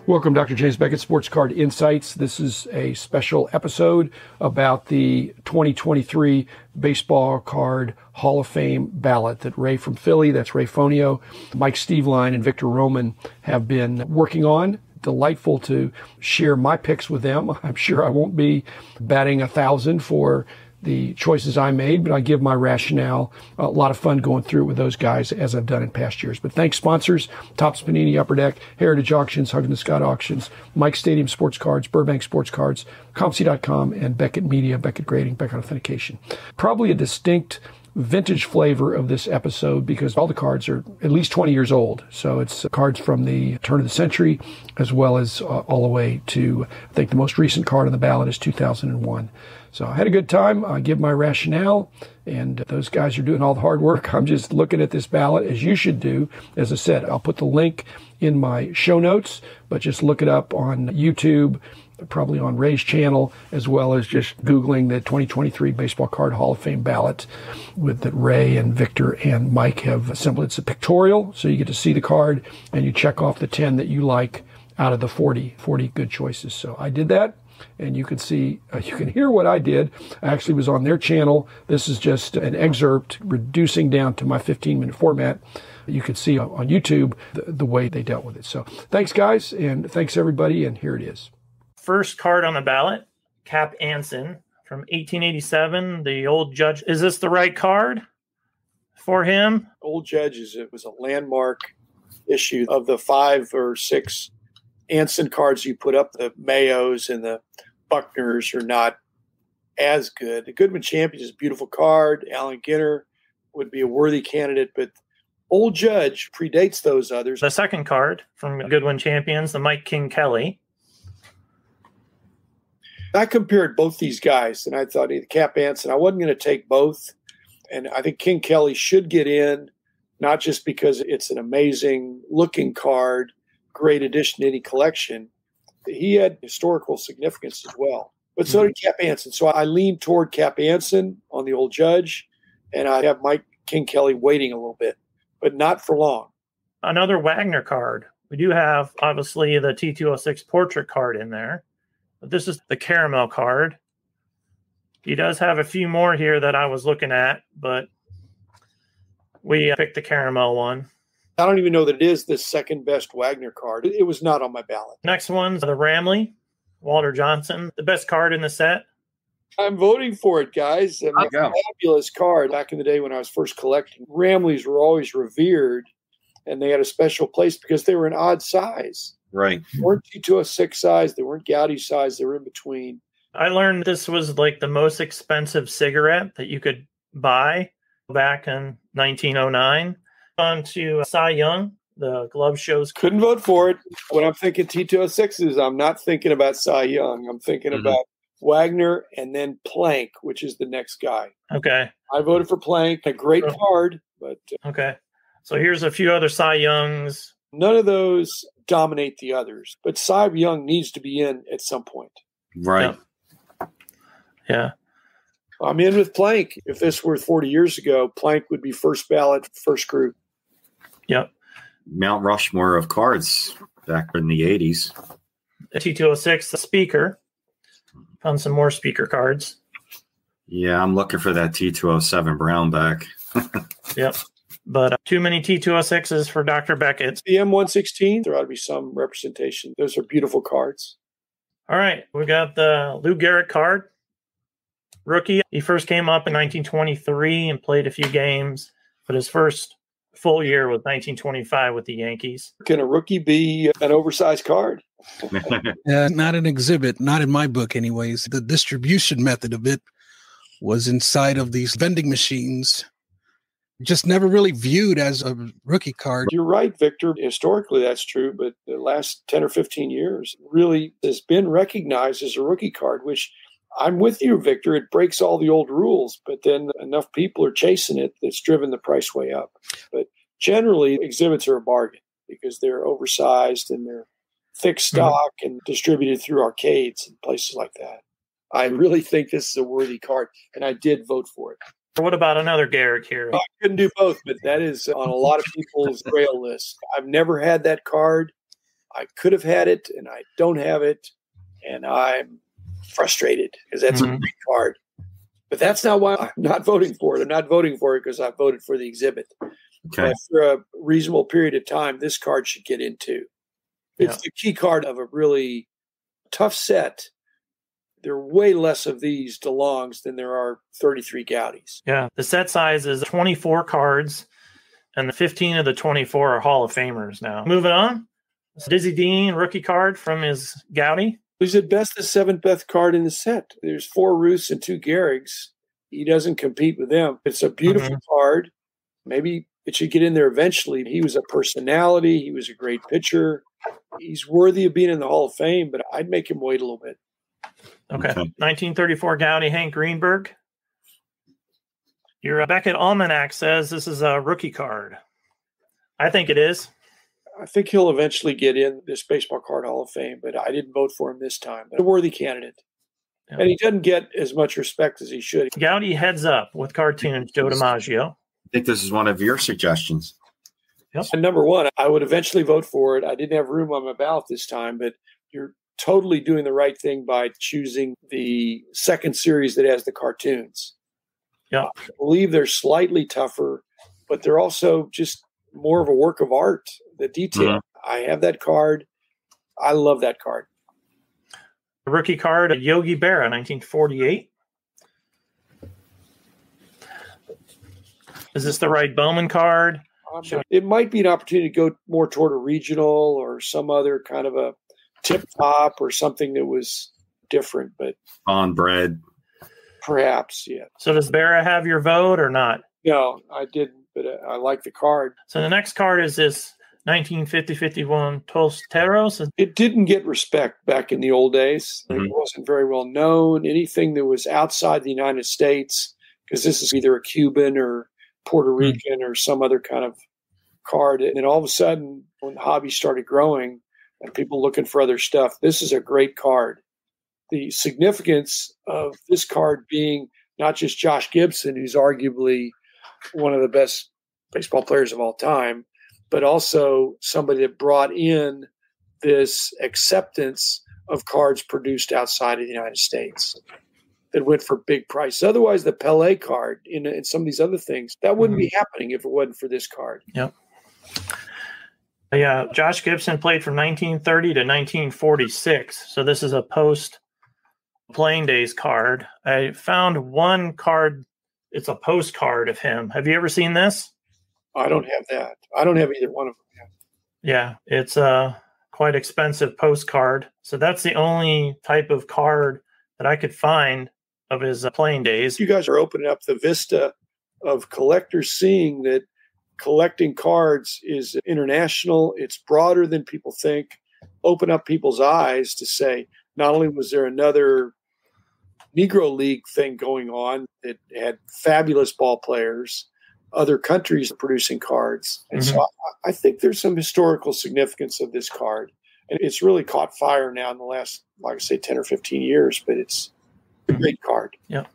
Welcome, Dr. James Beckett, Sports Card Insights. This is a special episode about the 2023 Baseball Card Hall of Fame ballot that Ray from Philly, that's Ray Fonio, Mike Steveline, and Victor Roman have been working on. Delightful to share my picks with them. I'm sure I won't be batting 1,000 for the choices I made, but I give my rationale. A lot of fun going through it with those guys as I've done in past years. But thanks sponsors, Topps Panini, Upper Deck, Heritage Auctions, Huggins Scott Auctions, Mike Stadium Sports Cards, Burbank Sports Cards, ComC.com, and Beckett Media, Beckett Grading, Beckett Authentication. Probably a distinct vintage flavor of this episode because all the cards are at least 20 years old. So it's cards from the turn of the century as well as all the way to, I think the most recent card on the ballot is 2001. So I had a good time. I give my rationale, and those guys are doing all the hard work. I'm just looking at this ballot, as you should do. As I said, I'll put the link in my show notes, but just look it up on YouTube, probably on Ray's channel, as well as just Googling the 2023 Baseball Card Hall of Fame ballot with that Ray and Victor and Mike have assembled. It's a pictorial, so you get to see the card, and you check off the 10 that you like out of the 40 good choices. So I did that. And you can see, you can hear what I did. I actually was on their channel. This is just an excerpt reducing down to my 15-minute format. You can see on YouTube the way they dealt with it. So thanks, guys, and thanks, everybody, and here it is. First card on the ballot, Cap Anson from 1887, the Old Judge. Is this the right card for him? Old Judge, it was a landmark issue of the 5 or 6 Anson cards you put up. The Mayos and the Buckners are not as good. The Goodwin Champion is a beautiful card. Allen Ginter would be a worthy candidate, but Old Judge predates those others. The second card from Goodwin Champions, the Mike King Kelly. I compared both these guys, and I thought the Cap Anson, I wasn't going to take both. And I think King Kelly should get in, not just because it's an amazing looking card, great addition to any collection. He had historical significance as well. But so did Cap Anson. So I lean toward Cap Anson on the Old Judge, and I have Mike King Kelly waiting a little bit, but not for long. Another Wagner card. We do have, obviously, the T206 portrait card in there, but this is the caramel card. He does have a few more here that I was looking at, but we picked the caramel one. I don't even know that it is the second best Wagner card. It was not on my ballot. Next one's the Ramley, Walter Johnson, the best card in the set. I'm voting for it, guys. I mean, a fabulous card. Back in the day when I was first collecting, Ramleys were always revered, and they had a special place because they were an odd size. Right. They weren't T206 size. They weren't Gaudy size. They were in between. I learned this was like the most expensive cigarette that you could buy back in 1909. On to Cy Young, the glove shows. Couldn't vote for it. When I'm thinking T206s, I'm not thinking about Cy Young. I'm thinking about Wagner and then Plank, which is the next guy. Okay. I voted for Plank. A great card, but okay. So here's a few other Cy Youngs. None of those dominate the others, but Cy Young needs to be in at some point. Right. Yeah. I'm in with Plank. If this were 40 years ago, Plank would be first ballot, first group. Yep. Mount Rushmore of cards back in the 80s. The T206, the speaker. Found some more speaker cards. Yeah, I'm looking for that T207 Brown back. Yep. But too many T206s for Dr. Beckett. The M116, there ought to be some representation. Those are beautiful cards. All right. We got the Lou Gehrig card. Rookie. He first came up in 1923 and played a few games, but his first full year was 1925 with the Yankees. Can a rookie be an oversized card? Not an exhibit, not in my book anyways. The distribution method of it was inside of these vending machines. Just never really viewed as a rookie card. You're right, Victor. Historically, that's true, but the last 10 or 15 years really has been recognized as a rookie card, which I'm with you, Victor. It breaks all the old rules, but then enough people are chasing it that's driven the price way up. But generally, exhibits are a bargain because they're oversized and they're thick stock and distributed through arcades and places like that. I really think this is a worthy card, and I did vote for it. What about another Gehrig here? I couldn't do both, but that is on a lot of people's grail list. I've never had that card. I could have had it and I don't have it, and I'm frustrated because that's a great card. But that's not why I'm not voting for it. I'm not voting for it because I voted for the exhibit. Okay. But for a reasonable period of time, this card should get in too. It's the key card of a really tough set. There are way less of these DeLongs than there are 33 Gaudis. Yeah. The set size is 24 cards, and the 15 of the 24 are Hall of Famers now. Moving on. Dizzy Dean, rookie card from his Gaudi. He's at best the seventh best card in the set. There's 4 Ruths and 2 Gehrigs. He doesn't compete with them. It's a beautiful card. Maybe it should get in there eventually. He was a personality. He was a great pitcher. He's worthy of being in the Hall of Fame, but I'd make him wait a little bit. Okay. 1934 Gaudi, Hank Greenberg. Your Beckett Almanac says this is a rookie card. I think it is. I think he'll eventually get in this Baseball Card Hall of Fame, but I didn't vote for him this time. But a worthy candidate. Yeah. And he doesn't get as much respect as he should. Gaudi Heads Up with cartoons, Joe DiMaggio. I think this is one of your suggestions. Yep. And number one, I would eventually vote for it. I didn't have room on my ballot this time, but you're totally doing the right thing by choosing the second series that has the cartoons. Yeah. I believe they're slightly tougher, but they're also just more of a work of art. The detail. I have that card. I love that card. The rookie card, Yogi Berra, 1948. Is this the right Bowman card? It might be an opportunity to go more toward a regional or some other kind of a tip top or something that was different, but on bread. Perhaps, yeah. So does Berra have your vote or not? No, I didn't, but I like the card. So the next card is this 1950-51 Tosteros. It didn't get respect back in the old days. It wasn't very well known. Anything that was outside the United States, because this is either a Cuban or Puerto Rican or some other kind of card. And then all of a sudden, when the hobby started growing and people looking for other stuff, this is a great card. The significance of this card being not just Josh Gibson, who's arguably one of the best baseball players of all time, but also somebody that brought in this acceptance of cards produced outside of the United States that went for big prices. Otherwise, the Pele card and some of these other things, that wouldn't be happening if it wasn't for this card. Yep. Yeah, Josh Gibson played from 1930 to 1946. So this is a post-playing days card. I found one card. It's a postcard of him. Have you ever seen this? I don't have that. I don't have either one of them. Yeah, it's a quite expensive postcard. So that's the only type of card that I could find of his playing days. You guys are opening up the vista of collectors seeing that collecting cards is international. It's broader than people think. Open up people's eyes to say, not only was there another Negro League thing going on that had fabulous ball players, other countries producing cards. And so I think there's some historical significance of this card. And it's really caught fire now in the last, like I say, 10 or 15 years, but it's a great card. Yeah.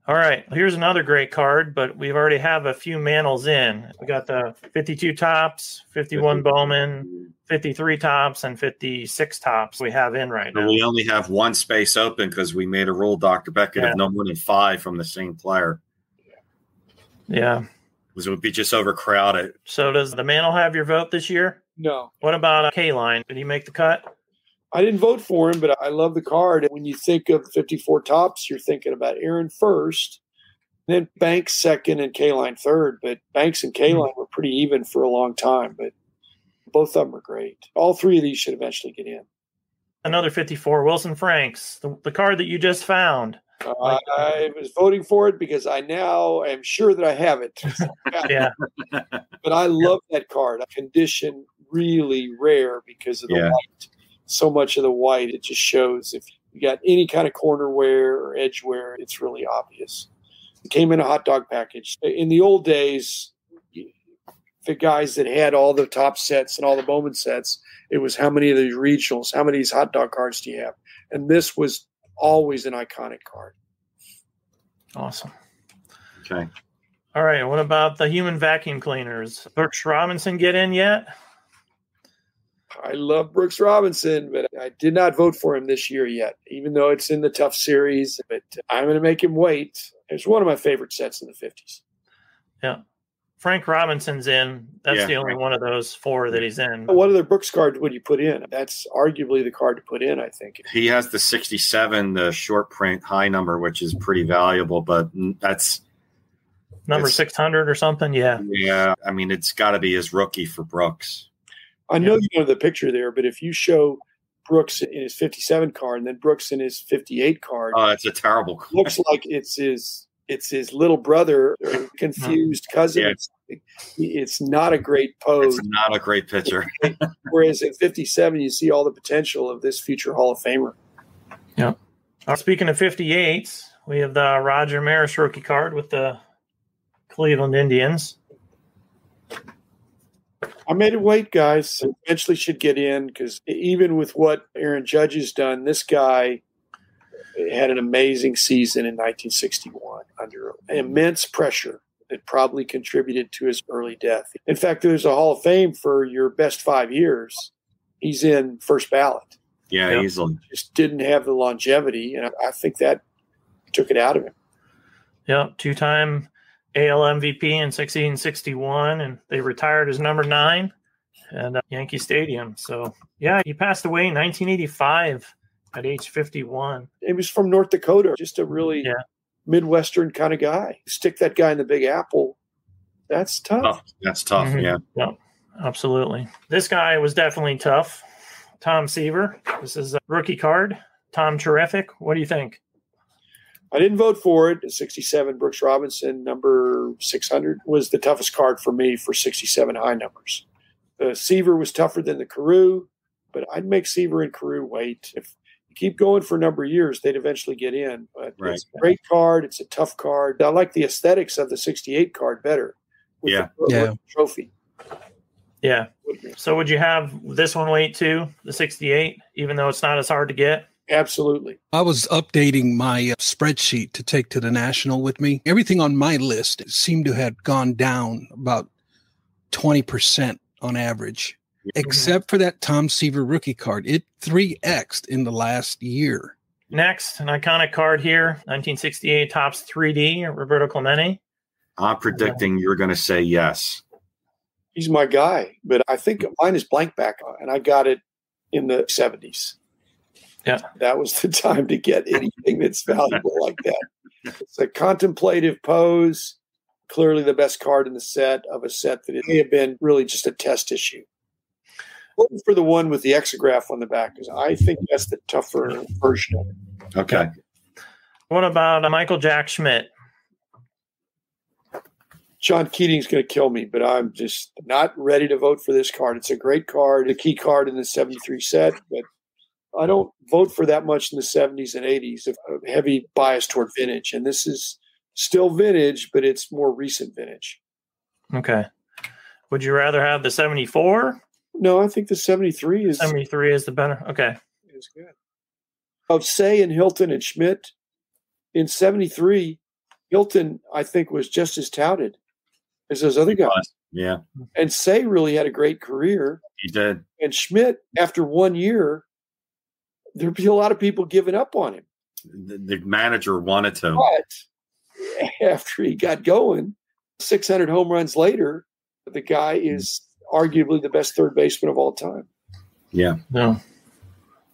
All right. Here's another great card, but we already have a few Mantles in. We got the 52 tops, 51 Bowman, 53 tops, and 56 tops we have in right now. We only have one space open because we made a rule, Dr. Beckett, of no more than 5 from the same player. Yeah. Because it would be just overcrowded. So does the Mantle have your vote this year? No. What about K-Line? Did he make the cut? I didn't vote for him, but I love the card. When you think of 54 tops, you're thinking about Aaron first, then Banks second, and K-Line third. But Banks and K-Line were pretty even for a long time, but both of them are great. All 3 of these should eventually get in. Another 54, Wilson Franks, the card that you just found. I was voting for it because I now am sure that I have it. Yeah. But I love that card. A condition really rare because of the white. So much of the white, it just shows if you got any kind of corner wear or edge wear, it's really obvious. It came in a hot dog package. In the old days, the guys that had all the top sets and all the Bowman sets, it was how many of these regionals, how many of these hot dog cards do you have? And this was always an iconic card. Awesome. Okay. All right. What about the human vacuum cleaners? Birch Robinson get in yet? I love Brooks Robinson, but I did not vote for him this year yet, even though it's in the tough series. But I'm going to make him wait. It's one of my favorite sets in the 50s. Yeah. Frank Robinson's in. That's the only one of those four that he's in. What other Brooks card would you put in? That's arguably the card to put in, I think. He has the 67, the short print high number, which is pretty valuable, but that's number 600 or something. Yeah. Yeah. I mean, it's got to be his rookie for Brooks. I know you know the picture there, but if you show Brooks in his 57 card and then Brooks in his 58 card, it's a terrible card. Looks like it's his little brother or confused cousin. Yeah. It's not a great pose. It's not a great picture. Whereas in 57, you see all the potential of this future Hall of Famer. Yeah. Speaking of 58s, we have the Roger Maris rookie card with the Cleveland Indians. I made it wait, guys. Eventually should get in because even with what Aaron Judge has done, this guy had an amazing season in 1961 under immense pressure that probably contributed to his early death. In fact, there's a Hall of Fame for your best 5 years. He's in first ballot. Yeah, easily. Just didn't have the longevity, and I think that took it out of him. Yeah, two-time AL MVP in 61, and they retired as number 9 at Yankee Stadium. So, yeah, he passed away in 1985 at age 51. He was from North Dakota, just a really Midwestern kind of guy. Stick that guy in the Big Apple, that's tough. That's tough, Yeah, absolutely. This guy was definitely tough. Tom Seaver. This is a rookie card. Tom, terrific. What do you think? I didn't vote for it. 67 Brooks Robinson, number 600, was the toughest card for me for 67 high numbers. The Seaver was tougher than the Carew, but I'd make Seaver and Carew wait. If you keep going for a number of years, they'd eventually get in. But it's a great card. It's a tough card. I like the aesthetics of the 68 card better. With the trophy. Yeah. So would you have this one wait too, the 68, even though it's not as hard to get? Absolutely. I was updating my spreadsheet to take to the National with me. Everything on my list seemed to have gone down about 20% on average, except for that Tom Seaver rookie card. It 3x'd in the last year. Next, an iconic card here, 1968 Topps 3D, Roberto Clemente. I'm predicting you're going to say yes. He's my guy, but I think mine is blank back, and I got it in the 70s. Yeah. That was the time to get anything that's valuable like that. It's a contemplative pose, clearly the best card in the set of a set that it may have been really just a test issue. Looking for the one with the exograph on the back, because I think that's the tougher version of it. Okay. What about Michael Jack Schmidt? John Keating's going to kill me, but I'm just not ready to vote for this card. It's a great card, a key card in the 73 set, but I don't vote for that much in the 70s and 80s, a heavy bias toward vintage. And this is still vintage, but it's more recent vintage. Okay. Would you rather have the 74? No, I think the 73 is... 73 is the better. Okay. Is good. Of Say and Hilton and Schmidt, in 73, Hilton, I think, was just as touted as those other guys. Yeah. And Say really had a great career. He did. And Schmidt, after 1 year, there'd be a lot of people giving up on him. The manager wanted to. But after he got going, 600 home runs later, the guy is arguably the best third baseman of all time. Yeah. No.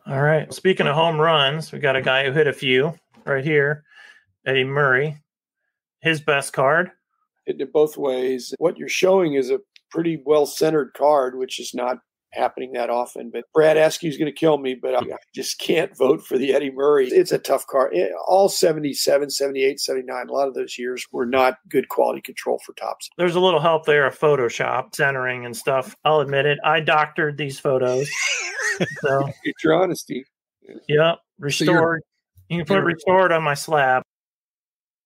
All right. Speaking of home runs, we got a guy who hit a few right here, Eddie Murray. His best card. It did both ways. What you're showing is a pretty well-centered card, which is not happening that often. But Brad Askew's going to kill me, but I just can't vote for the Eddie Murray. It's a tough card. All 77, 78, 79, a lot of those years were not good quality control for Topps. There's a little help there of Photoshop, centering and stuff. I'll admit it. I doctored these photos. So It's your honesty. yeah, restored. You can put restored on my slab.